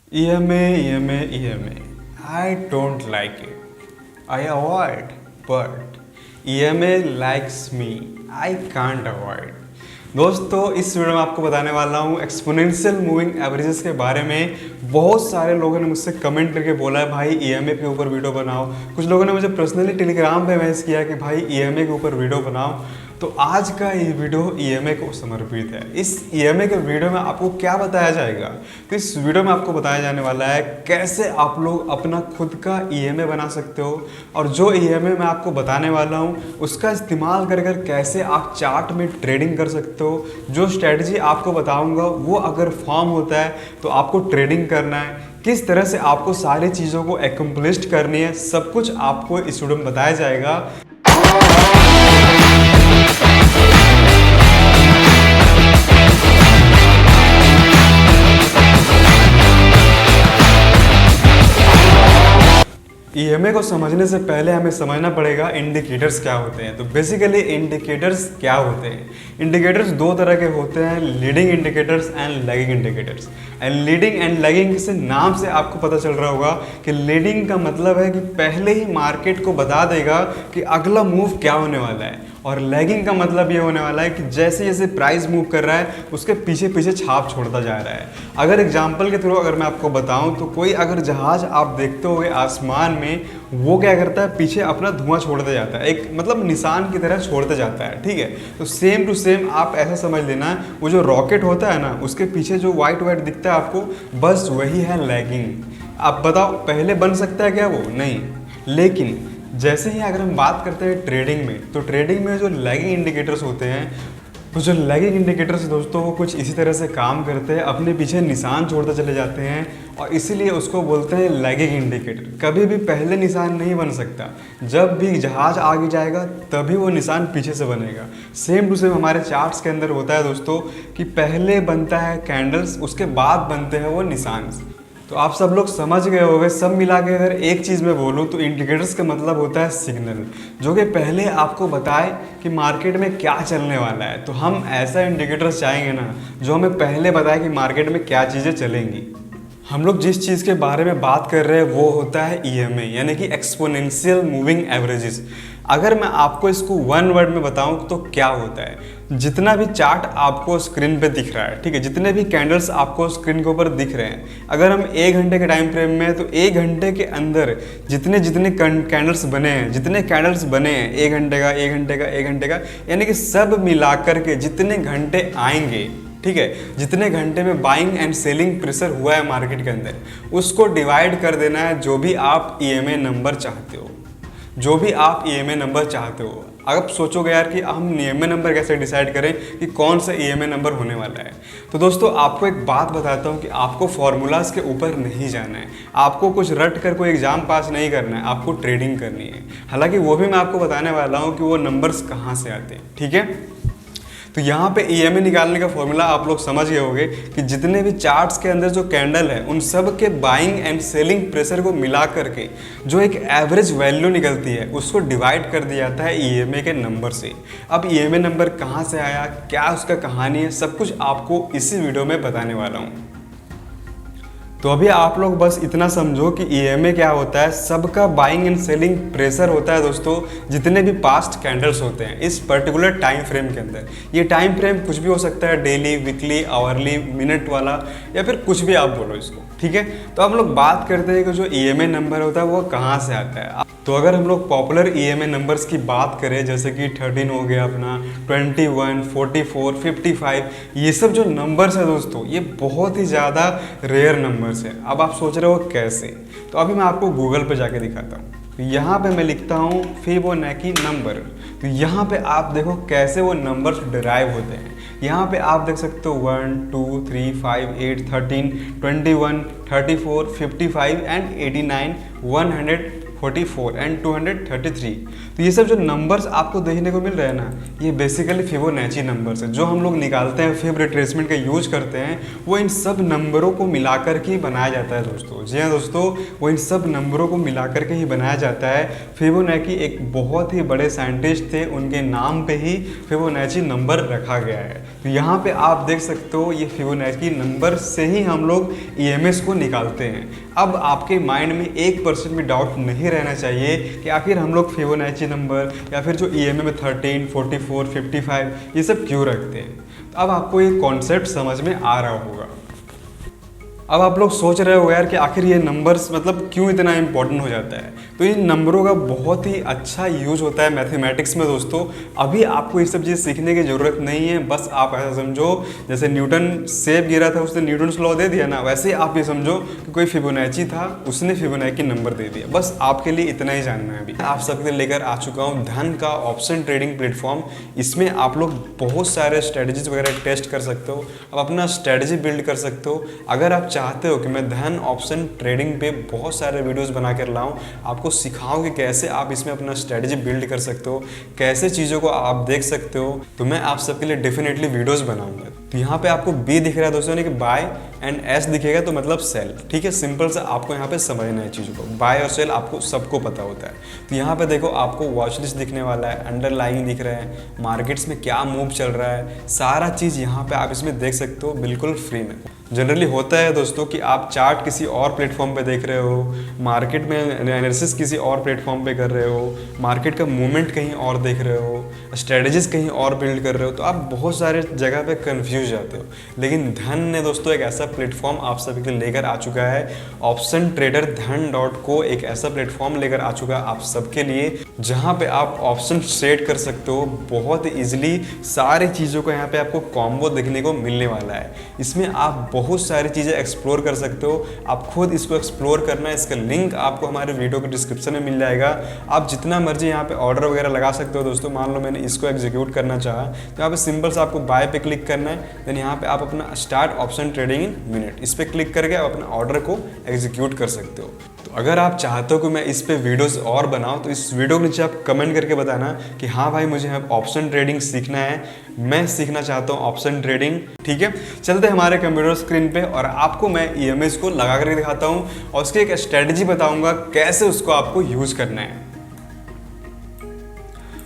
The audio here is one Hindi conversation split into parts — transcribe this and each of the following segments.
EMA, EMA, EMA. I don't like it. I avoid, but EMA likes me. I can't avoid. दोस्तों इस वीडियो में आपको बताने वाला हूँ एक्सपोनेंशियल मूविंग एवरेजेस के बारे में। बहुत सारे लोगों ने मुझसे कमेंट करके बोला है भाई ईएमए के ऊपर वीडियो बनाओ। कुछ लोगों ने मुझे पर्सनली टेलीग्राम पे मैसेज किया कि भाई ईएमए के ऊपर वीडियो बनाओ। तो आज का ये वीडियो ईएमए को समर्पित है। इस ईएमए के वीडियो में आपको क्या बताया जाएगा, तो इस वीडियो में आपको बताया जाने वाला है कैसे आप लोग अपना खुद का ईएमए बना सकते हो, और जो ईएमए मैं आपको बताने वाला हूँ उसका इस्तेमाल कर कर कैसे आप चार्ट में ट्रेडिंग कर सकते हो। जो स्ट्रेटजी आपको बताऊंगा वो अगर फॉर्म होता है तो आपको ट्रेडिंग करना है, किस तरह से आपको सारी चीज़ों को एकम्प्लिश करनी है, सब कुछ आपको इस वीडियो में बताया जाएगा। ईएमए को समझने से पहले हमें समझना पड़ेगा इंडिकेटर्स क्या होते हैं। तो बेसिकली इंडिकेटर्स क्या होते हैं? इंडिकेटर्स दो तरह के होते हैं, leading indicators and lagging indicators. And leading and lagging से नाम से आपको पता चल रहा होगा कि लीडिंग का मतलब है कि पहले ही मार्केट को बता देगा कि अगला मूव क्या होने वाला है, और लैगिंग का मतलब ये होने वाला है कि जैसे जैसे प्राइस मूव कर रहा है उसके पीछे पीछे छाप छोड़ता जा रहा है। अगर एग्जांपल के थ्रू अगर मैं आपको बताऊं तो कोई अगर जहाज आप देखते होगे आसमान में, वो क्या करता है, पीछे अपना धुआं छोड़ते जाता है, एक मतलब निशान की तरह छोड़ते जाता है। ठीक है, तो सेम टू सेम आप ऐसा समझ लेना, वो जो रॉकेट होता है ना उसके पीछे जो वाइट वाइट दिखता है आपको, बस वही है लैगिंग। आप बताओ पहले बन सकता है क्या? वो नहीं। लेकिन जैसे ही अगर हम बात करते हैं ट्रेडिंग में, तो ट्रेडिंग में जो लैगिंग इंडिकेटर्स होते हैं, तो जो लैगिंग इंडिकेटर्स दोस्तों वो कुछ इसी तरह से काम करते हैं, अपने पीछे निशान छोड़ते चले जाते हैं, और इसीलिए उसको बोलते हैं लैगिंग इंडिकेटर। कभी भी पहले निशान नहीं बन सकता, जब भी जहाज आगे जाएगा तभी वो निशान पीछे से बनेगा। सेम टू सेम हमारे चार्ट्स के अंदर होता है दोस्तों कि पहले बनता है कैंडल्स, उसके बाद बनते हैं वो निशान। तो आप सब लोग समझ गए होंगे। सब मिला के अगर एक चीज़ में बोलूँ तो इंडिकेटर्स का मतलब होता है सिग्नल, जो कि पहले आपको बताए कि मार्केट में क्या चलने वाला है। तो हम ऐसा इंडिकेटर्स चाहेंगे ना जो हमें पहले बताए कि मार्केट में क्या चीज़ें चलेंगी। हम लोग जिस चीज़ के बारे में बात कर रहे हैं वो होता है ईएमए, यानी कि एक्सपोनेंशियल मूविंग एवरेजेस। अगर मैं आपको इसको वन वर्ड में बताऊं तो क्या होता है, जितना भी चार्ट आपको स्क्रीन पे दिख रहा है, ठीक है, जितने भी कैंडल्स आपको स्क्रीन के ऊपर दिख रहे हैं, अगर हम 1 घंटे के टाइम फ्रेम में हैं तो 1 घंटे के अंदर जितने जितने कैंडल्स बने हैं, जितने कैंडल्स बने हैं 1 घंटे का, 1 घंटे का, 1 घंटे का, यानी कि सब मिलाकर के जितने घंटे आएंगे, ठीक है, जितने घंटे में बाइंग एंड सेलिंग प्रेशर हुआ है मार्केट के अंदर, उसको डिवाइड कर देना है जो भी आप ईएमए नंबर चाहते हो, जो भी आप ईएमए नंबर चाहते हो। अगर आप सोचोगे यार कि हम ईएमए नंबर कैसे डिसाइड करें कि कौन सा ईएमए नंबर होने वाला है, तो दोस्तों आपको एक बात बताता हूँ कि आपको फॉर्मूलाज के ऊपर नहीं जाना है, आपको कुछ रट कर कोई एग्जाम पास नहीं करना है, आपको ट्रेडिंग करनी है। हालांकि वो भी मैं आपको बताने वाला हूँ कि वो नंबर्स कहाँ से आते हैं। ठीक है, तो यहाँ पे ईएमए निकालने का फॉर्मूला आप लोग समझ गए होंगे कि जितने भी चार्ट्स के अंदर जो कैंडल है उन सब के बाइंग एंड सेलिंग प्रेशर को मिला करके जो एक एवरेज वैल्यू निकलती है उसको डिवाइड कर दिया जाता है ईएमए के नंबर से। अब ईएमए नंबर कहाँ से आया, क्या उसका कहानी है, सब कुछ आपको इसी वीडियो में बताने वाला हूँ। तो अभी आप लोग बस इतना समझो कि ईएमए क्या होता है। सबका बाइंग एंड सेलिंग प्रेशर होता है दोस्तों, जितने भी पास्ट कैंडल्स होते हैं इस पर्टिकुलर टाइम फ्रेम के अंदर। ये टाइम फ्रेम कुछ भी हो सकता है, डेली, वीकली, आवरली, मिनट वाला, या फिर कुछ भी आप बोलो इसको। ठीक है, तो हम लोग बात करते हैं कि जो ईएमए नंबर होता है वो कहाँ से आता है। तो अगर हम लोग पॉपुलर ईएमए नंबर्स की बात करें, जैसे कि 13 हो गया अपना, 21, 44, 55, ये सब जो नंबर्स है दोस्तों ये बहुत ही ज़्यादा रेयर नंबर्स है। अब आप सोच रहे हो कैसे, तो अभी मैं आपको गूगल पे जाके दिखाता हूँ। तो यहाँ पे मैं लिखता हूँ फिबोनाची नंबर, तो यहाँ पे आप देखो कैसे वो नंबर्स डिराइव होते हैं। यहाँ पे आप देख सकते हो 1, 2, 3, 5, 8, 13, 21, 34, 55 एंड 89, 100, 244 एंड 233। तो ये सब जो नंबर्स आपको देखने को मिल रहे हैं ना, ये बेसिकली फिबोनाची नंबर्स है जो हम लोग निकालते हैं, फिब रिट्रेसमेंट का यूज करते हैं, वो इन सब नंबरों को मिलाकर के ही बनाया जाता है दोस्तों। जी हाँ दोस्तों, वो इन सब नंबरों को मिलाकर के ही बनाया जाता है। फिबोनाची एक बहुत ही बड़े साइंटिस्ट थे, उनके नाम पे ही फिबोनाची नंबर रखा गया है। तो यहाँ पे आप देख सकते हो, ये फिबोनाची नंबर से ही हम लोग ईएमएस को निकालते हैं। अब आपके माइंड में 1% भी डाउट नहीं रहना चाहिए कि आखिर हम लोग फिबोनाची नंबर या फिर जो ईएमए में 13, 44, 55 ये सब क्यों रखते हैं। तो अब आपको ये कॉन्सेप्ट समझ में आ रहा होगा। अब आप लोग सोच रहे हो यार कि आखिर ये नंबर्स मतलब क्यों इतना इंपॉर्टेंट हो जाता है। तो इन नंबरों का बहुत ही अच्छा यूज होता है मैथमेटिक्स में दोस्तों। अभी आपको ये सब चीज़ सीखने की ज़रूरत नहीं है, बस आप ऐसा समझो जैसे न्यूटन सेब गिरा था, उसने न्यूटन्स लॉ दे दिया ना, वैसे आप ये समझो कि कोई फिबोनाची था, उसने फिबोनाची नंबर दे दिया। बस आपके लिए इतना ही जानना है। अभी आप सबके लिए लेकर आ चुका हूँ धन का ऑप्शन ट्रेडिंग प्लेटफॉर्म। इसमें आप लोग बहुत सारे स्ट्रेटजीज वगैरह टेस्ट कर सकते हो, आप अपना स्ट्रेटजी बिल्ड कर सकते हो। अगर आप चाहते हो कि मैं धन ऑप्शन ट्रेडिंग पे बहुत सारे वीडियोस बना कर लाऊं, आपको सिखाऊं कि कैसे आप इसमें अपना स्ट्रेटजी बिल्ड कर सकते हो, कैसे चीज़ों को आप देख सकते हो, तो मैं आप सबके लिए डेफिनेटली वीडियोस बनाऊंगा। तो यहाँ पे आपको बी दिख रहा है दोस्तों, यानी कि बाय, एंड एस दिखेगा तो मतलब सेल। ठीक है, सिंपल से आपको यहाँ पे समझना है चीज़ों को। बाय और सेल आपको सबको पता होता है। तो यहाँ पे देखो आपको वॉच लिस्ट दिखने वाला है, अंडरलाइंग दिख रहे हैं, मार्केट्स में क्या मूव चल रहा है, सारा चीज़ यहाँ पे आप इसमें देख सकते हो बिल्कुल फ्री में। जनरली होता है दोस्तों कि आप चार्ट किसी और प्लेटफॉर्म पे देख रहे हो, मार्केट में एनालिसिस किसी और प्लेटफॉर्म पे कर रहे हो, मार्केट का मूवमेंट कहीं और देख रहे हो, स्ट्रेटजीज कहीं और बिल्ड कर रहे हो, तो आप बहुत सारे जगह पे कंफ्यूज जाते हो। लेकिन धन ने दोस्तों एक ऐसा प्लेटफॉर्म आप सभी के लिए लेकर आ चुका है। ऑप्शन ट्रेडर धन.co एक ऐसा प्लेटफॉर्म लेकर आ चुका है आप सबके लिए, जहाँ पे आप ऑप्शन ट्रेड कर सकते हो बहुत ईजिली। सारी चीज़ों को यहाँ पे आपको कॉम्बो देखने को मिलने वाला है। इसमें आप बहुत सारी चीज़ें एक्सप्लोर कर सकते हो, आप खुद इसको एक्सप्लोर करना है। इसका लिंक आपको हमारे वीडियो के डिस्क्रिप्शन में मिल जाएगा। आप जितना मर्जी यहाँ पे ऑर्डर वगैरह लगा सकते हो दोस्तों। मान लो मैंने इसको एग्जीक्यूट करना चाहा, तो यहाँ पे सिंपल से आपको बाय पे क्लिक करना है, देन यहाँ पे आप अपना start option trading in minute इस पर क्लिक करके आप अपना ऑर्डर को एग्जीक्यूट कर सकते हो। तो अगर आप चाहते हो कि मैं इस पे वीडियोस और बनाऊं, तो इस वीडियो के नीचे आप कमेंट करके बताना कि हाँ भाई मुझे ऑप्शन ट्रेडिंग सीखना है, मैं सीखना चाहता हूँ ऑप्शन ट्रेडिंग। ठीक है, चलते हैं हमारे कंप्यूटर स्क्रीन पे और आपको मैं ईएमएस को लगा करके दिखाता हूँ और उसकी एक स्ट्रेटजी बताऊंगा कैसे उसको आपको यूज करना है।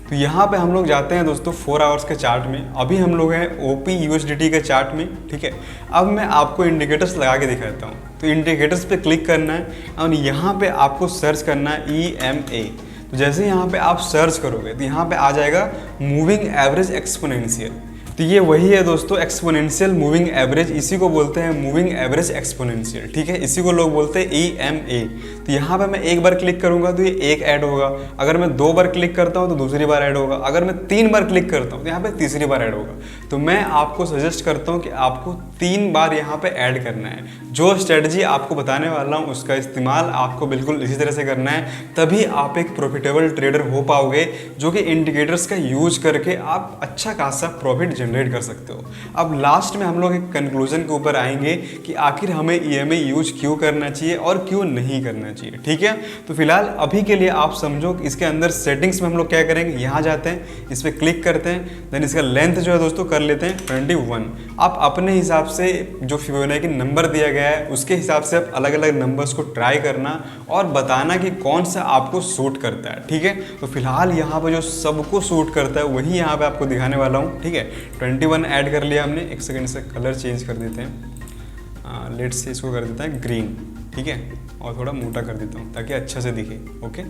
तो यहाँ पे हम लोग जाते हैं दोस्तों 4 आवर्स के चार्ट में। अभी हम लोग हैं ओपी यूएसडीटी के चार्ट में। ठीक है, अब मैं आपको इंडिकेटर्स लगा के दिखाता हूँ। तो इंडिकेटर्स पे क्लिक करना है और यहाँ पे आपको सर्च करना है EMA। तो जैसे यहाँ पे आप सर्च करोगे तो यहाँ पे आ जाएगा मूविंग एवरेज एक्सपोनेंशियल। तो ये वही है दोस्तों, एक्सपोनेंशियल मूविंग एवरेज, इसी को बोलते हैं मूविंग एवरेज एक्सपोनेंशियल। ठीक है, इसी को लोग बोलते हैं EMA। तो यहाँ पे मैं एक बार क्लिक करूंगा तो ये एक ऐड होगा, अगर मैं 2 बार क्लिक करता हूँ तो दूसरी बार ऐड होगा, अगर मैं 3 बार क्लिक करता हूँ तो यहाँ पे तीसरी बार ऐड होगा। तो मैं आपको सजेस्ट करता हूँ कि आपको 3 बार यहाँ पे ऐड करना है। जो स्ट्रेटजी आपको बताने वाला हूँ उसका इस्तेमाल आपको बिल्कुल इसी तरह से करना है, तभी आप एक प्रॉफिटेबल ट्रेडर हो पाओगे, जो कि इंडिकेटर्स का यूज करके आप अच्छा खासा प्रॉफिट जनरेट कर सकते हो। अब लास्ट में हम लोग एक कंक्लूजन के ऊपर आएंगे कि आखिर हमें EMA यूज क्यों करना चाहिए और क्यों नहीं करना चाहिए। ठीक है, तो फिलहाल अभी के लिए आप समझो कि इसके अंदर सेटिंग्स में हम लोग क्या करेंगे, यहाँ जाते हैं, इस पर क्लिक करते हैं, देन इसका लेंथ जो है दोस्तों कर लेते हैं 21। आप अपने हिसाब से जो फिबोनाची नंबर दिया गया है उसके हिसाब से आप अलग अलग नंबर्स को ट्राई करना और बताना कि कौन सा आपको सूट करता है। ठीक है, तो फिलहाल यहाँ पर जो सबको सूट करता है वही यहाँ पे आपको दिखाने वाला हूँ। ठीक है, 21 ऐड कर लिया हमने। एक सेकंड से कलर चेंज कर देते हैं, लेट्स से इसको कर देते हैं ग्रीन। ठीक है, और थोड़ा मोटा कर देता हूँ ताकि अच्छा से दिखे। ओके,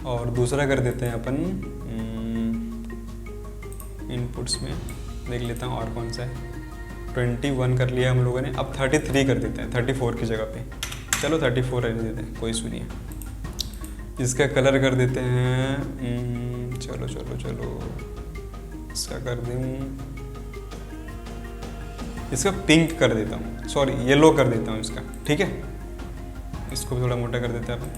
और दूसरा कर देते हैं अपन इनपुट्स में, देख लेता हूँ और कौन सा है। 21 कर लिया हम लोगों ने, अब 33 कर देते हैं 34 की जगह पे। चलो 34 रहने देते हैं, कोई इशू नहीं है। इसका कलर कर देते हैं, चलो चलो चलो इसका कर दूँ, इसका पिंक कर देता हूँ, सॉरी येलो कर देता हूँ इसका। ठीक है, इसको भी थोड़ा मोटा कर देते हैं अपन।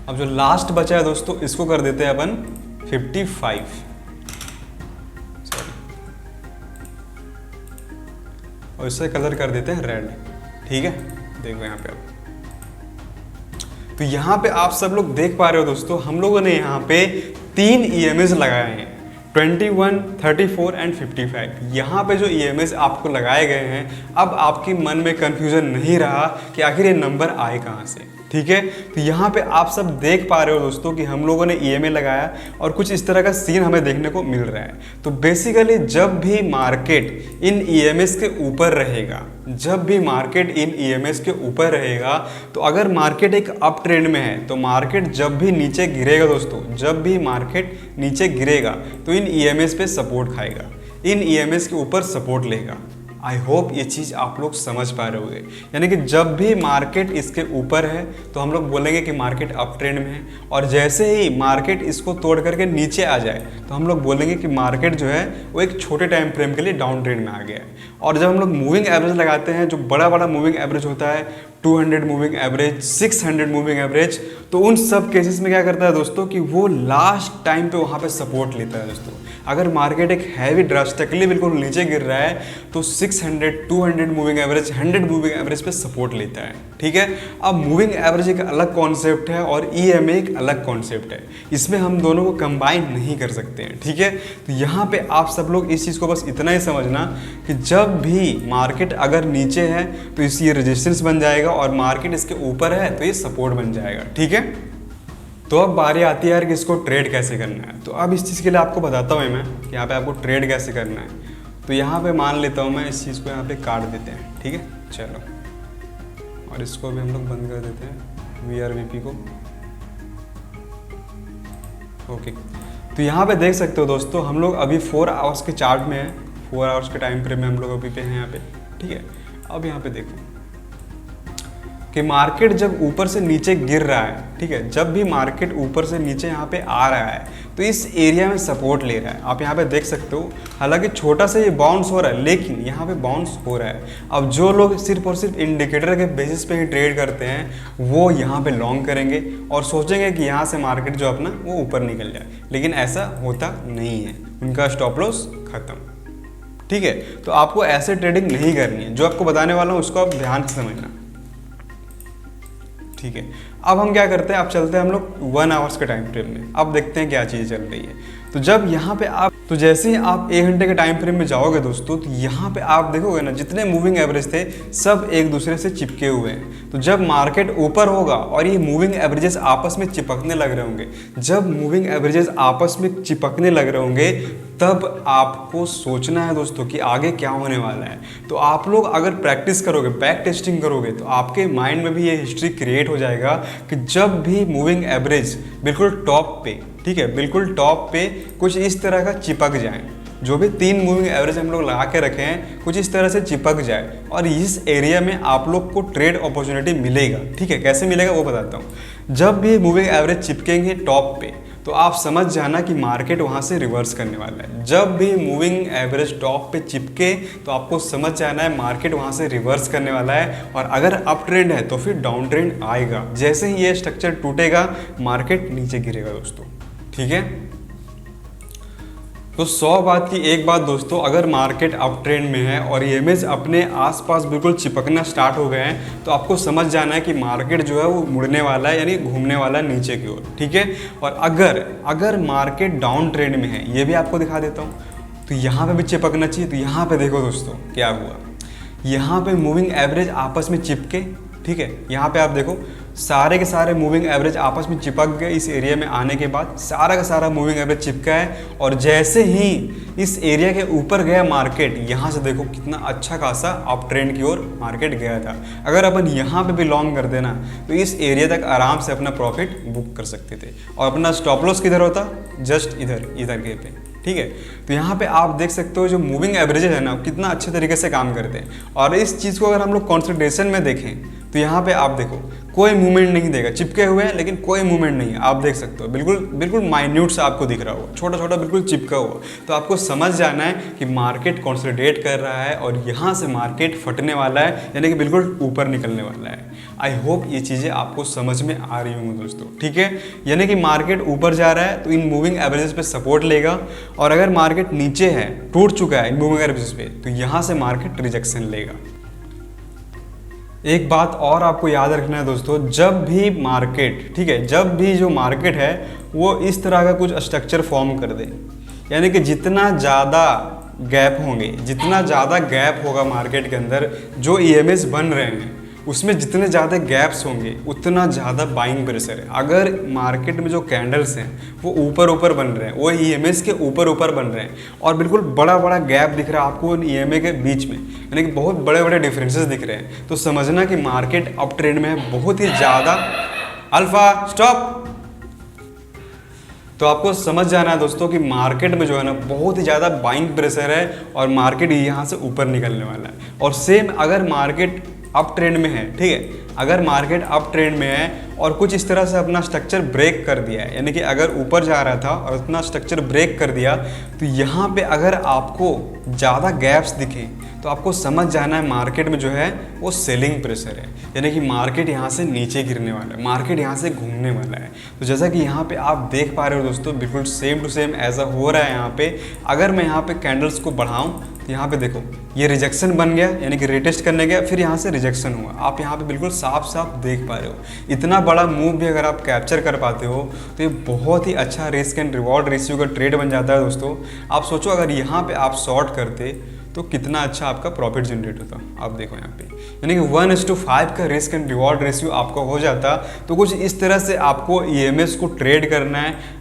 अब जो लास्ट बचा है दोस्तों इसको कर देते हैं अपन 55, सॉरी, और इससे कलर कर देते हैं रेड। ठीक है, देखो यहाँ पे अब तो यहाँ पे आप सब लोग देख पा रहे हो दोस्तों, हम लोगों ने यहाँ पे 3 EMAs लगाए हैं, 21, 34 एंड 55। यहाँ पे जो EMAs आपको लगाए गए हैं, अब आपके मन में कन्फ्यूजन नहीं रहा कि आखिर ये नंबर आए कहाँ से, ठीक है। तो यहाँ पे आप सब देख पा रहे हो दोस्तों कि हम लोगों ने EMA लगाया और कुछ इस तरह का सीन हमें देखने को मिल रहा है। तो बेसिकली जब भी मार्केट इन EMAs के ऊपर रहेगा, जब भी मार्केट इन EMAs के ऊपर रहेगा, तो अगर मार्केट एक अप ट्रेंड में है तो मार्केट जब भी नीचे गिरेगा दोस्तों, जब भी मार्केट नीचे गिरेगा तो इन EMAs पे सपोर्ट खाएगा, इन EMAs के ऊपर सपोर्ट लेगा। आई होप ये चीज़ आप लोग समझ पा रहे होंगे। यानी कि जब भी मार्केट इसके ऊपर है तो हम लोग बोलेंगे कि मार्केट अप ट्रेंड में है, और जैसे ही मार्केट इसको तोड़ करके नीचे आ जाए तो हम लोग बोलेंगे कि मार्केट जो है वो एक छोटे टाइम फ्रेम के लिए डाउन ट्रेंड में आ गया है। और जब हम लोग मूविंग एवरेज लगाते हैं, जो बड़ा बड़ा मूविंग एवरेज होता है, 200 मूविंग एवरेज, 600 मूविंग एवरेज, तो उन सब केसेस में क्या करता है दोस्तों कि वो लास्ट टाइम पे वहाँ पे सपोर्ट लेता है दोस्तों। अगर मार्केट एक हैवी ड्रास्टिकली बिल्कुल नीचे गिर रहा है तो 600, 200 मूविंग एवरेज, 100 मूविंग एवरेज पे सपोर्ट लेता है, ठीक है। अब मूविंग एवरेज एक अलग कॉन्सेप्ट है और EMA एक अलग कॉन्सेप्ट है, इसमें हम दोनों को कंबाइन नहीं कर सकते हैं, ठीक है। तो यहाँ पे आप सब लोग इस चीज़ को बस इतना ही समझना कि जब भी मार्केट अगर नीचे है तो ये रेजिस्टेंस बन जाएगा, और मार्केट इसके ऊपर है तो ये सपोर्ट बन जाएगा, ठीक है। तो अब बारी आती है यार कि इसको ट्रेड कैसे करना है। तो अब इस चीज़ के लिए आपको बताता हूँ मैं कि यहाँ पे आपको ट्रेड कैसे करना है। तो यहाँ पे मान लेता हूँ मैं इस चीज़ को यहाँ पे काट देते हैं, ठीक है, चलो, और इसको भी हम लोग बंद कर देते हैं VRVP को, ओके। तो यहाँ पे देख सकते हो दोस्तों, हम लोग अभी 4 आवर्स के चार्ट में हैं, 4 आवर्स के टाइम फ्रेम में हम लोग अभी पे हैं यहाँ पे, ठीक है। अब यहाँ पे देखो कि मार्केट जब ऊपर से नीचे गिर रहा है, ठीक है, जब भी मार्केट ऊपर से नीचे यहाँ पे आ रहा है तो इस एरिया में सपोर्ट ले रहा है। आप यहाँ पे देख सकते हो, हालांकि छोटा सा ये बाउंस हो रहा है लेकिन यहाँ पे बाउंस हो रहा है। अब जो लोग सिर्फ और सिर्फ इंडिकेटर के बेसिस पे ही ट्रेड करते हैं वो यहाँ पे लॉन्ग करेंगे और सोचेंगे कि यहाँ से मार्केट जो अपना वो ऊपर निकल जाए, लेकिन ऐसा होता नहीं है, उनका स्टॉप लॉस खत्म, ठीक है। तो आपको ऐसे ट्रेडिंग नहीं करनी है, जो आपको बताने वाला हूँ उसको आप ध्यान से समझना, ठीक है। अब हम क्या करते हैं, अब चलते हैं हम लोग 1 आवर्स के टाइम फ्रेम में। अब देखते हैं क्या चीज़ चल रही है। तो जब यहाँ पे आप, तो जैसे ही आप 1 घंटे के टाइम फ्रेम में जाओगे दोस्तों, तो यहाँ पे आप देखोगे ना जितने मूविंग एवरेज थे सब एक दूसरे से चिपके हुए हैं। तो जब मार्केट ऊपर होगा और ये मूविंग एवरेजेस आपस में चिपकने लग रहे होंगे, जब मूविंग एवरेजेस आपस में चिपकने लग रहे होंगे तब आपको सोचना है दोस्तों कि आगे क्या होने वाला है। तो आप लोग अगर प्रैक्टिस करोगे, बैक टेस्टिंग करोगे, तो आपके माइंड में भी ये हिस्ट्री क्रिएट हो जाएगा कि जब भी मूविंग एवरेज बिल्कुल टॉप पे, ठीक है, बिल्कुल टॉप पे कुछ इस तरह का चिपक जाए, जो भी 3 मूविंग एवरेज हम लोग लगा के रखे हैं कुछ इस तरह से चिपक जाए और इस एरिया में आप लोग को ट्रेड अपॉर्चुनिटी मिलेगा, ठीक है। कैसे मिलेगा वो बताता हूँ। जब भी मूविंग एवरेज चिपकेंगे टॉप पे तो आप समझ जाना कि मार्केट वहाँ से रिवर्स करने वाला है। जब भी मूविंग एवरेज टॉप पे चिपके तो आपको समझ जाना है मार्केट वहाँ से रिवर्स करने वाला है, और अगर अप ट्रेंड है तो फिर डाउन ट्रेंड आएगा। जैसे ही ये स्ट्रक्चर टूटेगा मार्केट नीचे गिरेगा दोस्तों, ठीक है। तो 100 बात की एक बात दोस्तों, अगर मार्केट अप ट्रेंड में है और EMAs अपने आसपास बिल्कुल चिपकना स्टार्ट हो गए हैं तो आपको समझ जाना है कि मार्केट जो है वो मुड़ने वाला है, यानी घूमने वाला है नीचे की ओर, ठीक है। और अगर मार्केट डाउन ट्रेंड में है, ये भी आपको दिखा देता हूँ, तो यहाँ पे भी चिपकना चाहिए। तो यहाँ पे देखो दोस्तों क्या हुआ, यहाँ पे मूविंग एवरेज आपस में चिपके, ठीक है। यहाँ पे आप देखो सारे के सारे मूविंग एवरेज आपस में चिपक गए। इस एरिया में आने के बाद सारा का सारा मूविंग एवरेज चिपका है, और जैसे ही इस एरिया के ऊपर गया मार्केट, यहाँ से देखो कितना अच्छा खासा अप ट्रेंड की ओर मार्केट गया था। अगर अपन यहाँ पे भी लॉन्ग कर देना तो इस एरिया तक आराम से अपना प्रॉफिट बुक कर सकते थे, और अपना स्टॉप लॉस किधर होता, जस्ट इधर के पे, ठीक है। तो यहाँ पे आप देख सकते हो जो मूविंग एवरेजेस है ना कितना अच्छे तरीके से काम करते हैं। और इस चीज़ को अगर हम लोग कॉन्सेंट्रेशन में देखें तो यहाँ पे आप देखो कोई मूवमेंट नहीं देगा, चिपके हुए हैं लेकिन कोई मूवमेंट नहीं है। आप देख सकते हो बिल्कुल माइन्यूट सा आपको दिख रहा होगा, छोटा छोटा बिल्कुल चिपका हुआ। तो आपको समझ जाना है कि मार्केट कंसोलिडेट कर रहा है और यहाँ से मार्केट फटने वाला है, यानी कि बिल्कुल ऊपर निकलने वाला है। आई होप ये चीज़ें आपको समझ में आ रही होंगी दोस्तों, ठीक है। यानी कि मार्केट ऊपर जा रहा है तो इन मूविंग एवरेजेस पे सपोर्ट लेगा, और अगर मार्केट नीचे है, टूट चुका है इन मूविंग एवरेजेस पे, तो यहाँ से मार्केट रिजेक्शन लेगा। एक बात और आपको याद रखना है दोस्तों, जब भी मार्केट, ठीक है, जब भी जो मार्केट है वो इस तरह का कुछ स्ट्रक्चर फॉर्म कर दे, यानी कि जितना ज़्यादा गैप होंगे, जितना ज़्यादा गैप होगा मार्केट के अंदर, जो ईएमएस बन रहे हैं उसमें जितने ज़्यादा गैप्स होंगे उतना ज़्यादा बाइंग प्रेशर है। अगर मार्केट में जो कैंडल्स हैं वो ऊपर ऊपर बन रहे हैं, वो ईएमएस के ऊपर ऊपर बन रहे हैं और बिल्कुल बड़ा बड़ा गैप दिख रहा है आपको उन ईएमए के बीच में, यानी कि बहुत बड़े बड़े डिफरेंसेस दिख रहे हैं, तो समझना कि मार्केट अप ट्रेंड में है बहुत ही ज़्यादा। Alpha stop. तो आपको समझ जाना है दोस्तों कि मार्केट में जो है ना बहुत ही ज़्यादा बाइंग प्रेशर है और मार्केट यहाँ से ऊपर निकलने वाला है। और सेम अगर मार्केट अप ट्रेंड में है, ठीक है, अगर मार्केट अप ट्रेंड में है और कुछ इस तरह से अपना स्ट्रक्चर ब्रेक कर दिया है, यानी कि अगर ऊपर जा रहा था और अपना स्ट्रक्चर ब्रेक कर दिया, तो यहाँ पे अगर आपको ज़्यादा गैप्स दिखें तो आपको समझ जाना है मार्केट में जो है वो सेलिंग प्रेशर है, यानी कि मार्केट यहाँ से नीचे गिरने वाला है, मार्केट यहाँ से घूमने वाला है। तो जैसा कि यहाँ पे आप देख पा रहे हो दोस्तों, बिल्कुल सेम टू सेम ऐसा हो रहा है यहाँ पे। अगर मैं यहाँ पे कैंडल्स को बढ़ाऊँ तो यहाँ पे देखो ये रिजेक्शन बन गया, यानी कि रिटेस्ट करने गया, फिर यहाँ से रिजेक्शन हुआ। आप यहाँ पे बिल्कुल साफ साफ देख पा रहे हो। इतना बड़ा मूव भी अगर आप कैप्चर कर पाते हो तो ये बहुत ही अच्छा रिस्क एंड रिवॉर्ड रेशियो का ट्रेड बन जाता है दोस्तों। आप सोचो अगर यहाँ पे आप शॉर्ट करते तो कितना अच्छा आपका प्रॉफिट जनरेट होता। आप देखो यहाँ पे, यानी कि 1:5 का रिस्क एंड रिवॉर्ड रेशियो आपका हो जाता। तो कुछ इस तरह से आपको ईएमएस को ट्रेड करना है।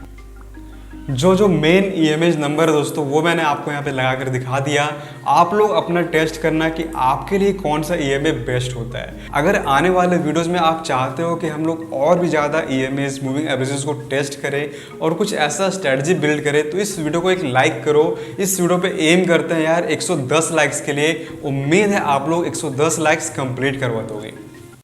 जो मेन ईएमएस नंबर है दोस्तों वो मैंने आपको यहाँ पे लगा कर दिखा दिया। आप लोग अपना टेस्ट करना कि आपके लिए कौन सा ईएमए बेस्ट होता है। अगर आने वाले वीडियोस में आप चाहते हो कि हम लोग और भी ज़्यादा ईएमएस मूविंग एवरेजेस को टेस्ट करें और कुछ ऐसा स्ट्रेटजी बिल्ड करें, तो इस वीडियो को एक लाइक करो। इस वीडियो पे एम करते हैं यार 110 लाइक्स के लिए। उम्मीद है आप लोग 110 लाइक्स कंप्लीट करवा दोगे।